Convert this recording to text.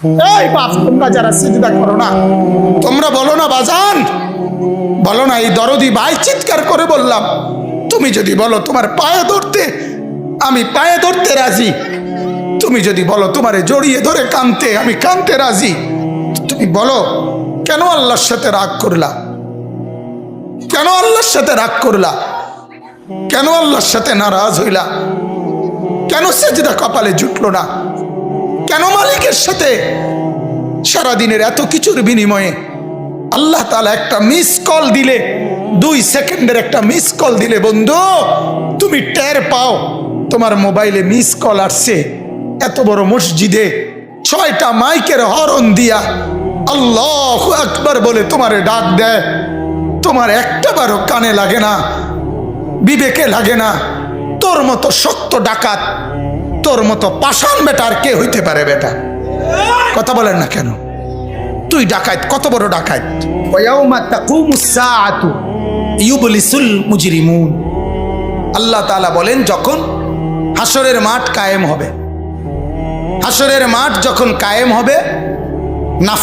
এই বাপ, তোমরা যারা সিজদা করো না, তোমরা বলো না বাজান, বলো না এই দরদি ভাই চিৎকার করে বললাম, তুমি যদি বলো তোমার পায়ে ধরতে, আমি পায়ে ধরতে রাজি। তুমি যদি বলো তোমারে জড়িয়ে ধরে কাঁদতে, আমি কাঁদতে রাজি। তুমি বলো কেন আল্লাহর সাথে রাগ করলা? কেন আল্লাহর সাথে রাগ করলা? কেন আল্লাহর সাথে নারাজ হইলা? কেন সেজদা কপালে জুটলো না? কেন মালিকের সাথে সারাদিনের এত কিছুর বিনিময়ে আল্লাহ তাআলা একটা মিস কল দিলে, 2 সেকেন্ডের একটা মিস কল দিলে বন্ধু তুমি টের পাও তোমার মোবাইলে মিস কল আসছে, এত বড় মসজিদে 6টা মাইকের হরন দিয়া আল্লাহু আকবার বলে তোমারে ডাক দেয়, তোমার একটা বারও কানে লাগে না, বিবেকে লাগে না। তোর মতো শক্ত ডাকাত, তোর মতো পাষাণ বেটা আর কে হইতে পারে? বেটা কথা বলেন না কেন? তুই ডাকাত, কত বড় ডাকাত। ওয়ায়াউমা তাকুমুস সাআতু ইউবলিসুল মুজরিমুন। আল্লাহ তাআলা বলেন যখন হাসরের মাঠ কায়েম হবে, হাসরের মাঠ যখন কায়েম হবে